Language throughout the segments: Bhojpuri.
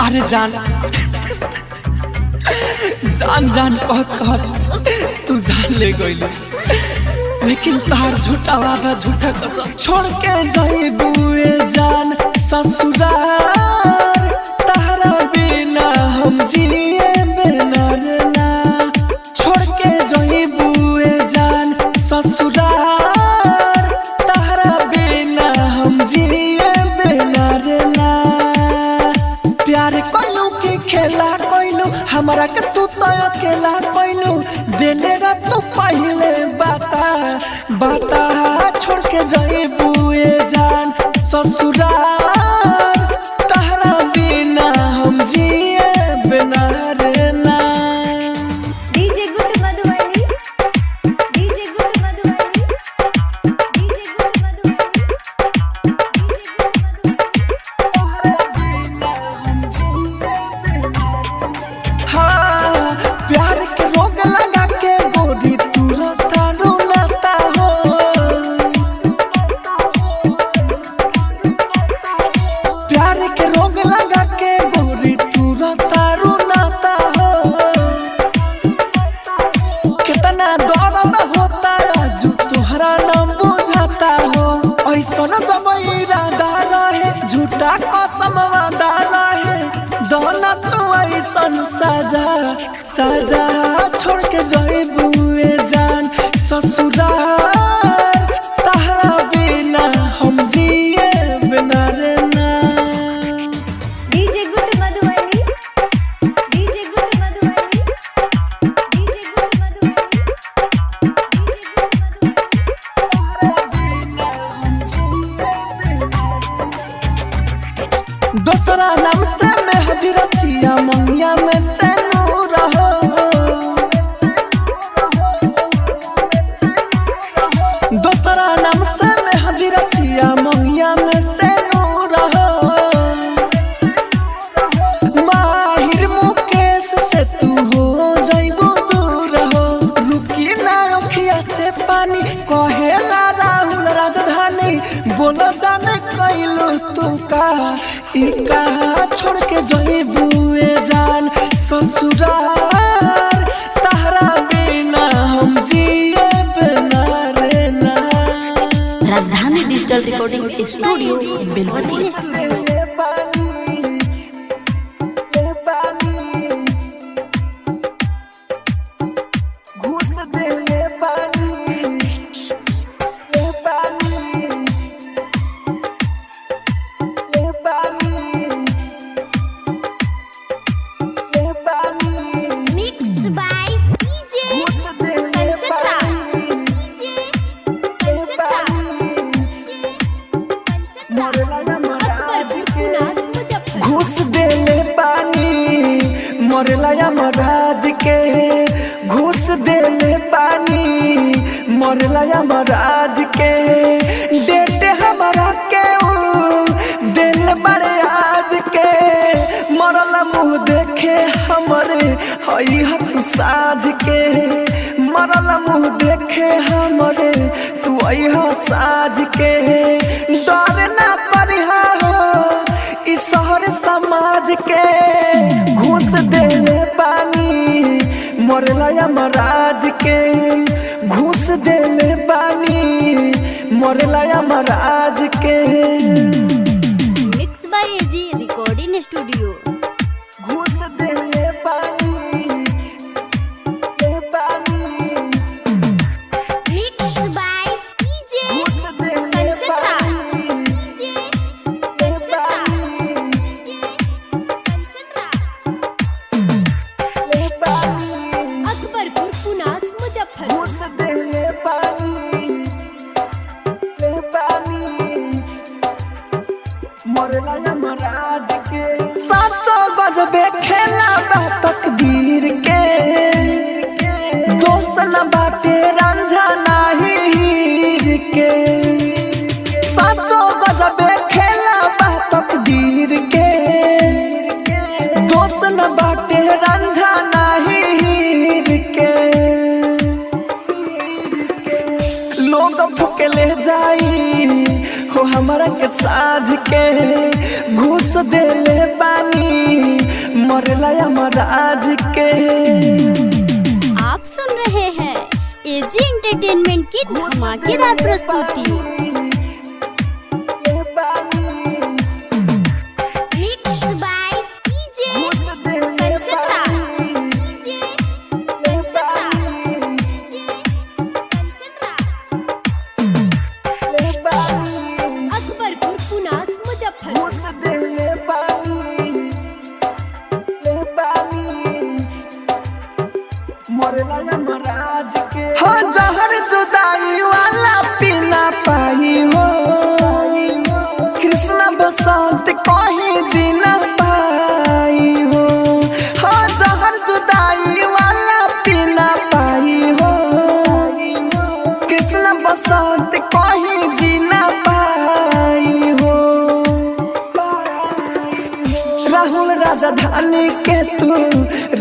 अरे जान जान जान कहत तू जान ले गइल, लेकिन तार झूठा वादा झूठा कसम छोड़ के जाइबुए जान ससुराल। तारा बिना हम जिए बिना ना, छोड़ के जाइबुए जान ससुराल। तारा बिना हम जिए बिना ना। प्यार कोइलू की खेला कोइलू हमारा के तू तो अकेला कोइलू। दिले रात तू पहले बाता छोड़ के जाइबुए जान ससुराल। तारा बिना हम जिए बिना रे ना। DJ good Madhubani, DJ good Madhubani, DJ good Madhubani, DJ good Madhubani. हाँ प्यार के रोग लगा के गोरी तुरता रोनाता हो। प्यार के रोग लगा के गोरी तुरता रोनाता हो। कितना दर्द होता आज तुहरा न बुझाता हो। ऐसा न सब इरादा रहे झूठा कसम वादा रहे। दोना तू ऐसन सजा छोड़ के जाइबुए जान ससुराल। तारा बिना हम जिए बिना रे ना। DJ good Madhubani, DJ good Madhubani, DJ good Madhubani, DJ good. दूसरा नाम से मेहदी रचिया मंगिया में से नूर हो। दूसरा नाम से मेहदी रचिया मंगिया में से नूर हो। माहिर मुकेश से तू हो जाइबो दूर हो। रुकी ना अखिया से पानी कहेला राहुल राजधानी। बोलो जाने कइलू तू का छोड़ के जाइबुए जान ससुराल। तारा बिना हम जिए बिना रे ना। राजधानी डिजिटल रिकॉर्डिंग स्टूडियो बेलवती। घूस देले पानी मरला यमराज के। घूस देले पानी मरला यमराज के। डेट हमारा के दिल बड़े आज के। मरला मुँह देखे हमरे हई तू साज के। मरला मुँह देखे हमरे तू आई साज के। डर ना करिहा हो इस शहर समाज के। घूस देले पानी मरला यमराज के। घूस देले पानी मरला यमराज के। Mix by AG recording studio. घूस देले पानी मिक्स बाय डीजे घूस देले अकबरपुर पुनास मुजफ्फरपुर। घूस देले मरला यमराज के। साचो गजबे खेला बा तकदीर के। दोस्त न बाटे रंझा नाही हीर के। साचो गजबे खेला बा तकदीर के। दोस्त न बाटे रंझा नाही हीर के। लोग फुके ले जाई हो हमारा के साझ के। घूस देले पानी मरेला यमराज के। आप सुन रहे हैं एजी एंटरटेनमेंट की धमाकेदार प्रस्तुति। मिक्स बाय डीजे कंचन राज। अकबरपुर पुनास मुजफ्फरपुर। हाँ जहर जुदाई वाला पीना पाई हो, कृष्ण बसंत कहीं जीना पाई हो। हाँ जहर जुदाई वाला पीना पाई हो, कृष्ण बसंत कहीं जीना पाई हो। राहुल राजधानी के तू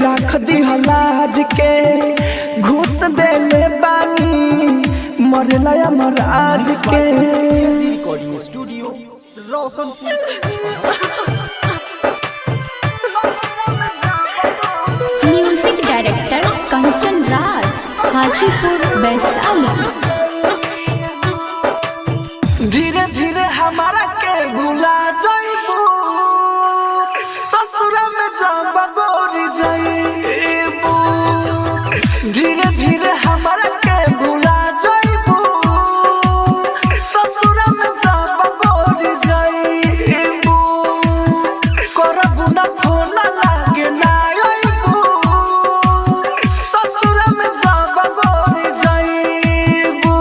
रख दी लाज के, घूस देले बानी मरेला यमराज के। Recording studio Roshanpur. Music director Kanchan Raj, Hajipur Vaishali. धीरे धीरे हमारा के भुला जाइबू, ससुर में जब गोरी जाइबू। धीरे धीरे हमारा के भुला जाइबू, ससुर में जब गोरी जाइबू। करबू ना फोन लागे ना आइबू, ससुर में जब गोरी जाइबू।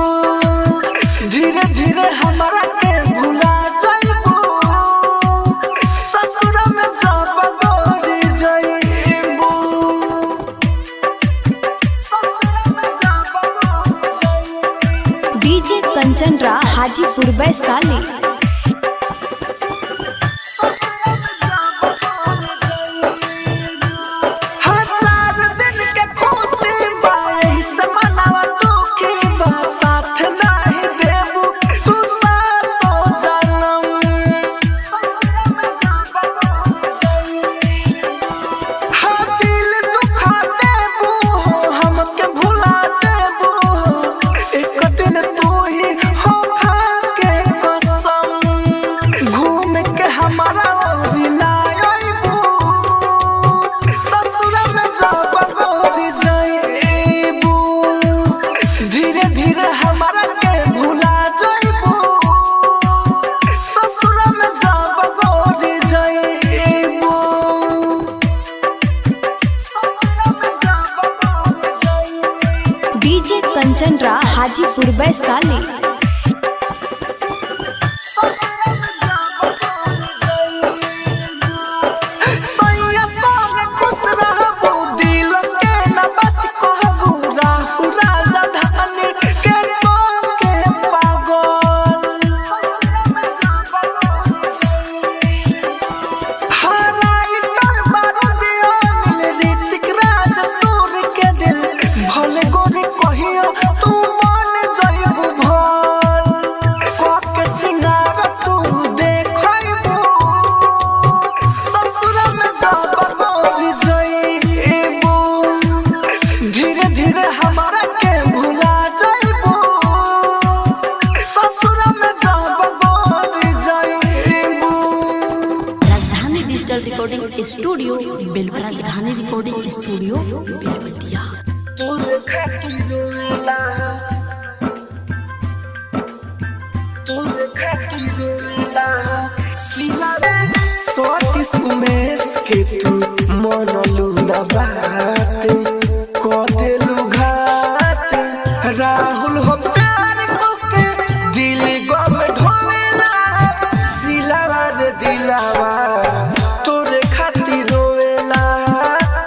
धीरे धीरे हमारा के भुला जाइबू, ससुर में जब गोरी जाइबू। डीजे कंचन राज, हाजीपुर वैशाली। हजार दिन के खुशी बा एही से मनावा दुखी बा, साथ नहीं देबू तू सातो जन्म। हाँ दिल दुखा देबू, हमके भुला देबू, एक दिन तू ही हो खा के कसम। घूम के हमारा ओरी ना आइबू, ससुर में जब गोरी जाइबू। धीरे धीरे हमारा के भुला जाइबू, ससुर में जब गोरी जाइबू। ससुर में जब गोरी जाइबू। डीजे कंचन राज, हाजीपुर वैशाली। सैया सारे खुश रहबू, दिल के न बात कहबू, राहु राजधानी के पागल। हराई डर बारू दियो मिल ऋतिक राज तोर के दिल, भले गोरी कहियो तू मन जाइबू भल। के सिंगार तू देखइबू, ससुर में जब गोरी जाइबू। धीरे धीरे हमारा के भुला जाइबू, ससुर में जब गोरी जाइबू। राजधानी digital recording studio Belwatiya. Rajdhani recording studio Belwatia. तोरे खातिर रोला, तोरे खातिर रोला। सिला रे सोटिस उमेश के तू मनलू ना बात, कदेलू घात। राहुल हो प्यार के दिल गम ढोवेला, सिलावा रे दिलावा तोरे खातिर रोवेला।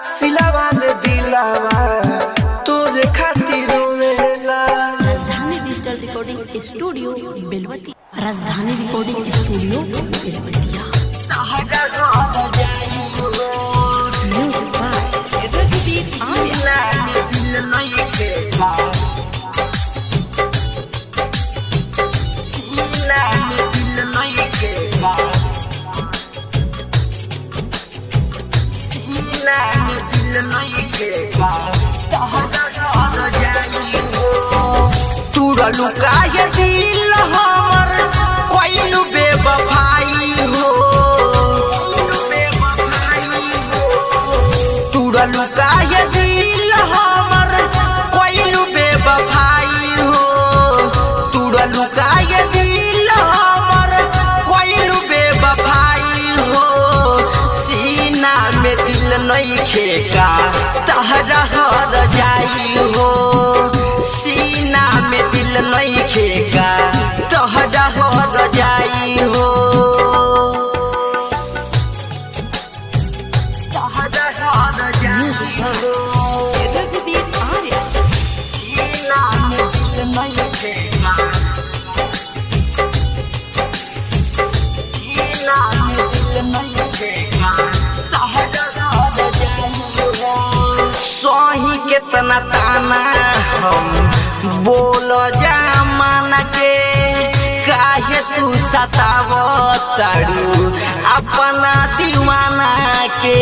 सिलावा रे दिलावा तोरे खातिर रोवेला। राजधानी digital recording studio Belwatiya. Rajdhani recording studio Belwatiya. Music by Rajnish Arya. दिल नहीं खेगा तहरा रह जाई हो तुरलू काहे दिल हमर कोइलू बेवफाई हो तुरलू काहे दिल हमर कोइलू बेवफाई हो तुरलू काहे दिल हमर कोइलू बेवफाई हो सीना में दिल नहीं खेगा तहरा रह जाई हो सीना में दिल नहीं खेगा तहरा रह जाई हो तहरा रह जाई हो सीना में दिल नहीं खेगा सीना में दिल नहीं खेगा तहरा रह जाई हो सही केतना ताना हम बोल जमाना के काहे तू सतावतारू अपना दीवाना के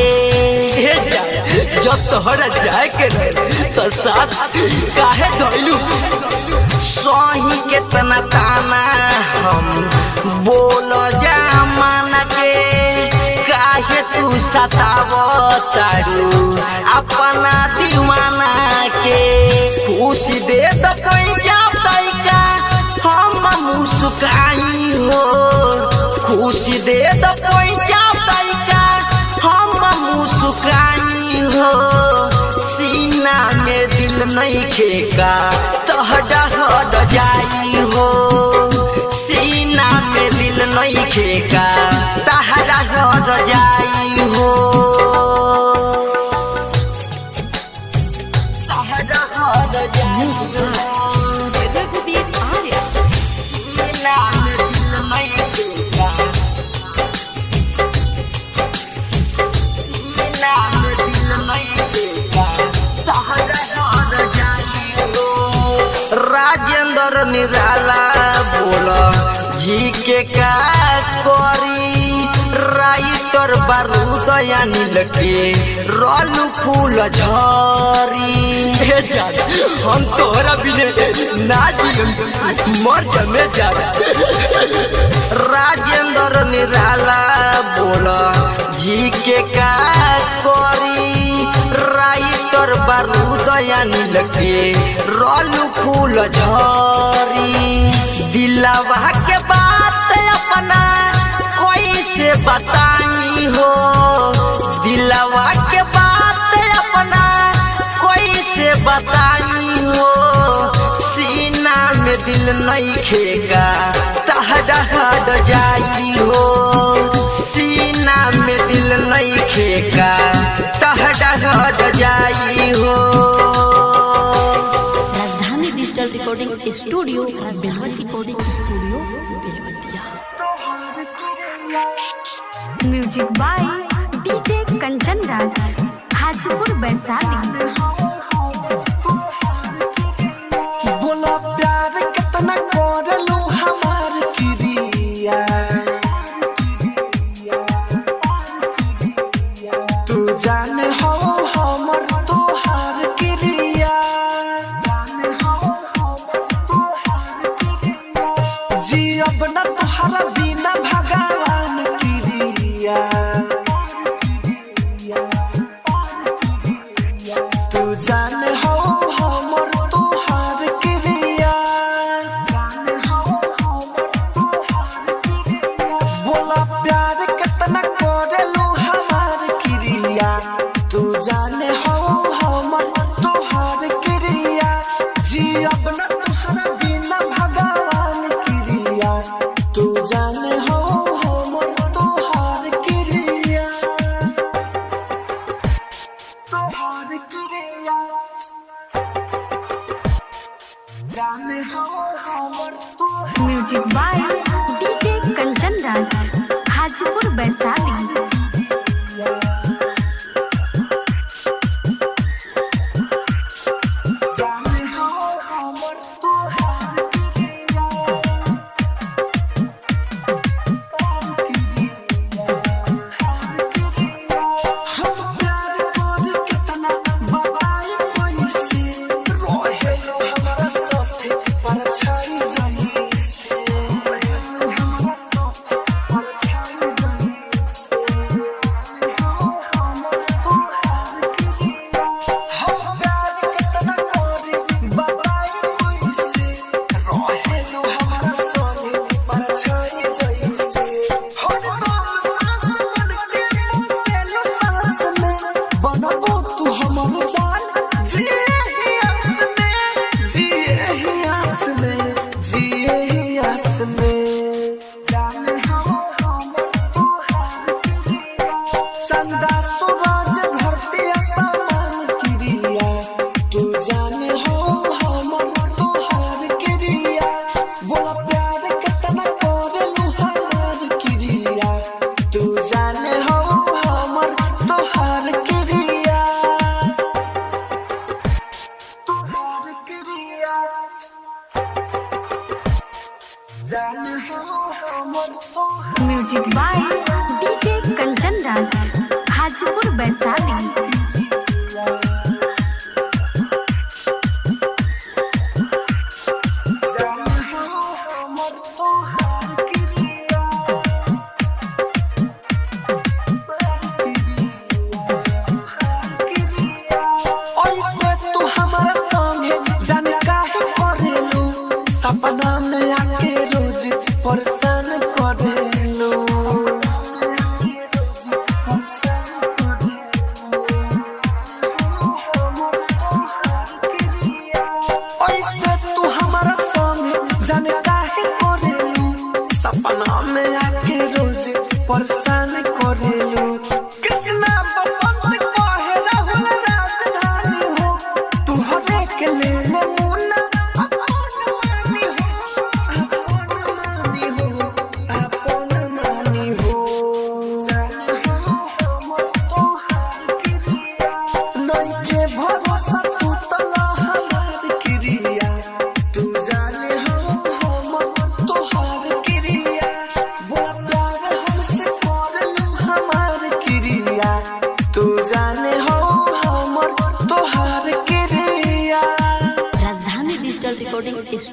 जब तोहरा जाए के रहे तो साथ काहे धइलू सही केतना ताना हम बोल जमाना के काहे तू सतावतारू अपना दीवाना के खुशी दे तो पैसा तैका हम मुस्काई हो खुशी दे तो पैसा तैका हम मुस्काई हो सीना में दिल नहीं खेगा तहरा रह जाई हो सीना में दिल नहीं खेगा तहरा रह जाई हो तहरा रह जाई हो सीना में दिल नहीं खेगा सीना में दिल नहीं खेगा तहरा रह जाई हो राजेंद्र निराला बोला जी के का करी राइटर बारूद अनिल के रोलू फूल झरी हम तोहरा बिने ना जीवन मर जमे जा राजेंद्र निराला बोला जी के का करी राइटर बारूद अनिल के रोलू फूल झरी दिलवा के बात अपना कोई से बताई हो दिलवा के बात अपना कोई से बताई हो सीना में दिल नहीं खेगा तहरा रह जाई हो सीना में दिल नहीं खेगा तहरा रह जाई हो Rajdhani digital recording studio Belwati recording studio Belwatiya music by DJ Kanchan Raj Hajipur Vaishali बोला प्यार कितना करलू हमार किरिया तू जाने हो हमर तोहार किरिया जी अब न तोहरा बिना भगवान किरिया तू जाने हो हमर तोहार किरिया बोला प्यार कितना करलू हमार किरिया तू जाने हो हमर तोहार किरिया जी अब न तोहरा बिना भगवान किरिया तू जाने हो हमर तोहार किरिया तोहार किरिया जाने हो हमर तोहार music by DJ Kanchan Raj Hajipur Vaishali जाने हो हमर तोहार किरिया हम प्यार कर कितना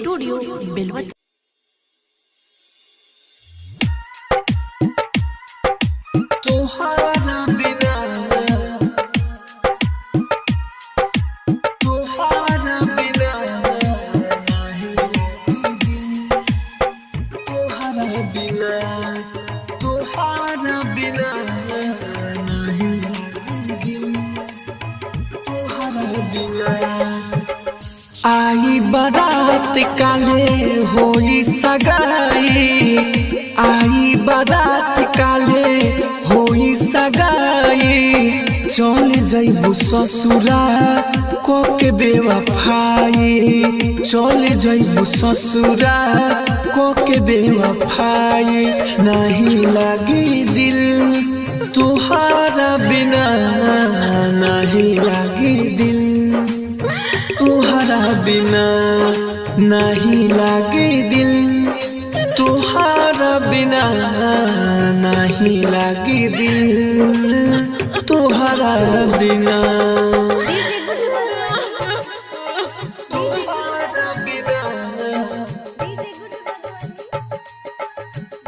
स्टूडियो बेलवतिया। तोहरा बिना तोहरा बिना तोहरा बिना तोहरा बिना नहीं तोहरा बिना आई बारात काले होई सगाई आई बारात काले होई सगाई चल जइबू ससुरा को के बेवफाई चल जइबू ससुरा को के बेवफाई नहीं लगी दिल तुहारा बिना नहीं लगी दिल तुहरा बिना नहीं लागे दिल तुहरा बिना नहीं लागे दिल तुहरा बिना तुहरा बिना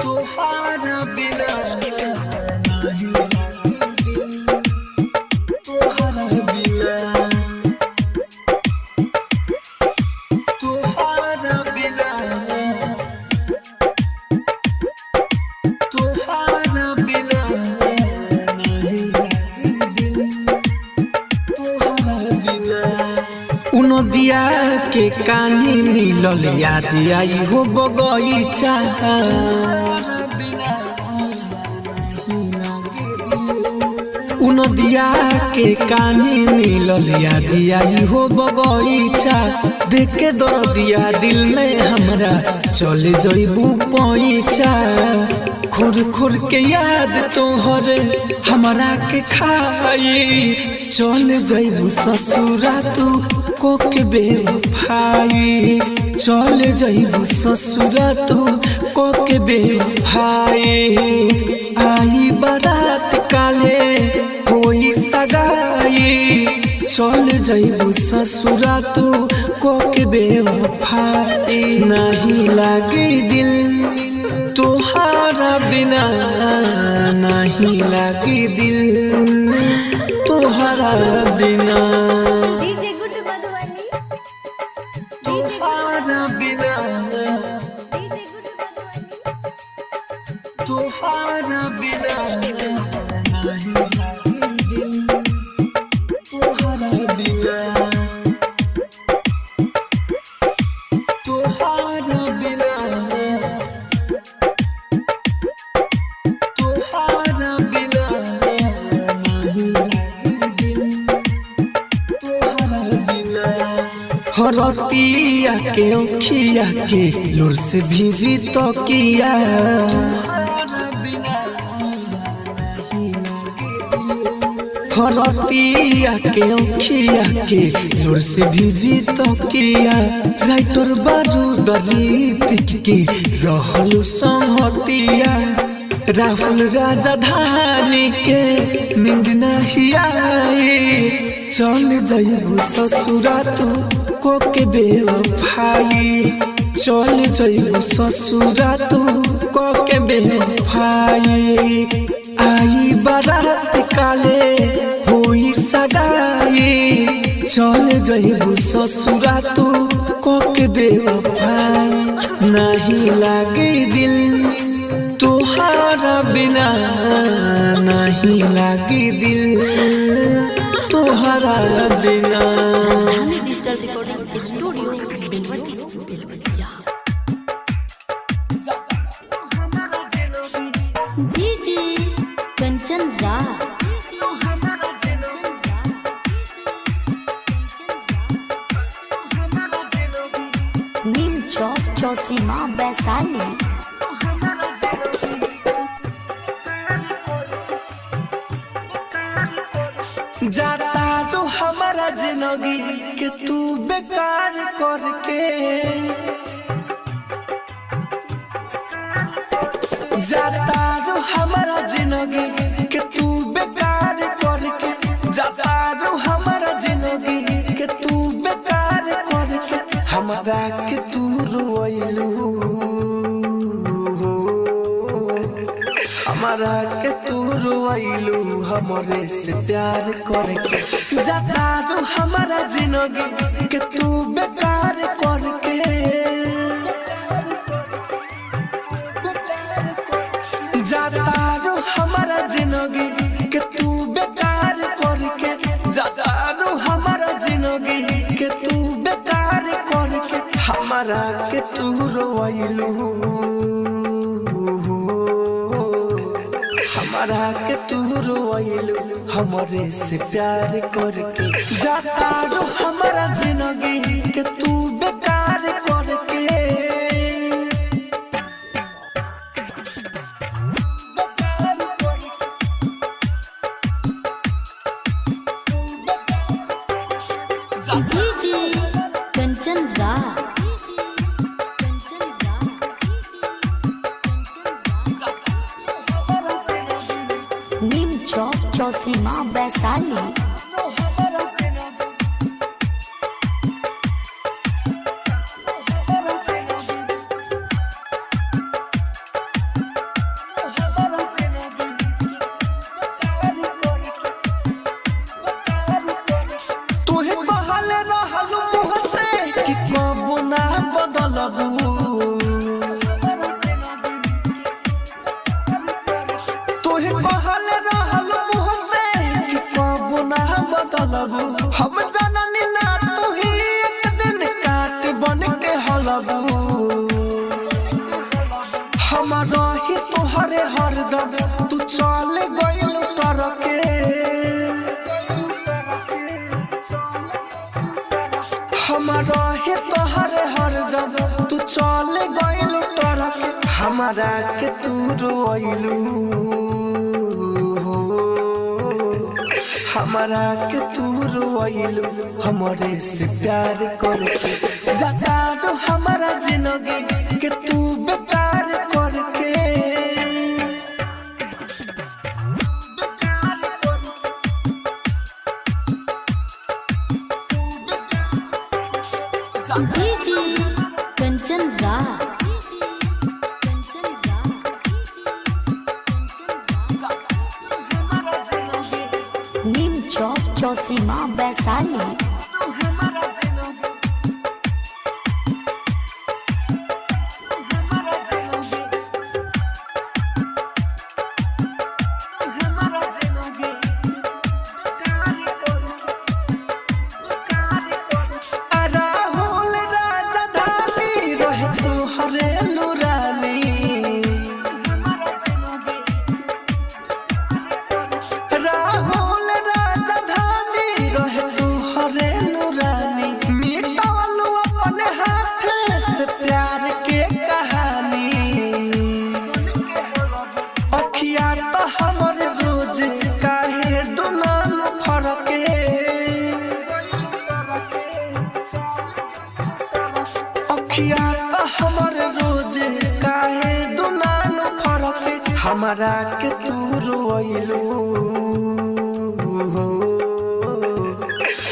तुहरा बिना नहीं लागे दिल तुहरा बिना तोहरा बिना तोहरा बिना नहीं दिल तोहरा बिना उन दिया के कानी मिलल याद आई हो बगीचा उन दिया के कानी मिलल याद आई हो बगीचा देख के दर्दिया दिल में हमरा चले जइबू पैचा खुर खुर के याद तोहर हमरा के खाई चले जइबू ससुरा तू को के बेवफाई चले जइबू ससुरा तू को के बेवफाई आई बारात काले होई सगाई चल जइबू ससुरा तू को के बेवफाई नहीं लागे दिल तोहरा बिना नहीं लागे दिल तोहरा बिना तोहरा बिना तोहरा बिना नहीं लागे दिल तोहरा बिना तोहरा बिना तोहरा बिना नहीं लागे दिल तोहरा बिना हरतिया के औखिया के लोर से भीजी तो किया हरतिया के औखिया के लोर से भीजी तो किया राइटर बारूदरी के रहलू संहतिया राहुल राजधानी के नींद नहीं आई चल जइबू ससुरा तू को के बेवफाई चल जइबू ससुरा तू को के बेवफाई आई बारात काले होई सगाई चल जइबू ससुरा तू को के बेवफाई नहीं लागे दिल तोहरा बिना नहीं लागे दिल तोहरा बिना Rajdhani digital recording studio Belwatiya. DJ Kanchan Raj Neem Chowk Chausima Vaishali. जाता तो हमारा जिंदगी के तू बेकार करके जाता तो हमारा जिंदगी के तू बेकार करके जाता तो हमारा जिंदगी के तू बेकार करके हमरा के तू रोइलू हमारा के तू रोइलू हमरे से प्यार करके जाता जो हमारा जिंदगी के तू बेकार करके जाता जो हमारा जिंदगी के तू बेकार करके जाता जो हमारा जिंदगी के तू बेकार करके हमारा के तू रोइलू हमारा के तू रोइलू हमरे से प्यार करके जाता जो हमारा जिंदगी के तू बेकार करके डीजे कंचन राज नीम चौक चौसीमा वैशाली तोहे कहल रहलू मुँह से कि कबो ना बदलबू तोहे कहल रहलू मुँह से कि कबो ना बदलबू हम जननी ना तू ही एक दिन काट बन के हलबू हम रही तोहरे हरदम तू चल गइल तरके हम रहे तोहरे हरदम तू चल गइल तरके हमारा के तू रोइलू हमारा के तू रोइलू हमरे से प्यार करके जाता जो हमारा जिंदगी के तू बेकार करके डीजे कंचन राज नीम चौक चौसीमा वैशाली राहुल राजधानी रहे तोहरे नुरानी राहुल राजधानी रहे तोहरे नुरानी मिटावलू अपने हाथ से प्यार के कहानी अखिया तो हमरे रोज काहे दुनान फरके अखिया तो हमरे रोज काहे दुनान फरके हमारा के तू रोइलू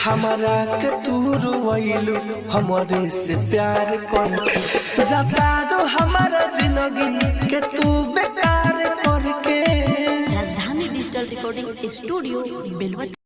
हमारा के तू रोइलू हमरे से प्यार करके जाता जो हमारा जिंदगी के तू बेकार करके राजधानी डिजिटल रिकॉर्डिंग स्टूडियो बेलवतिया।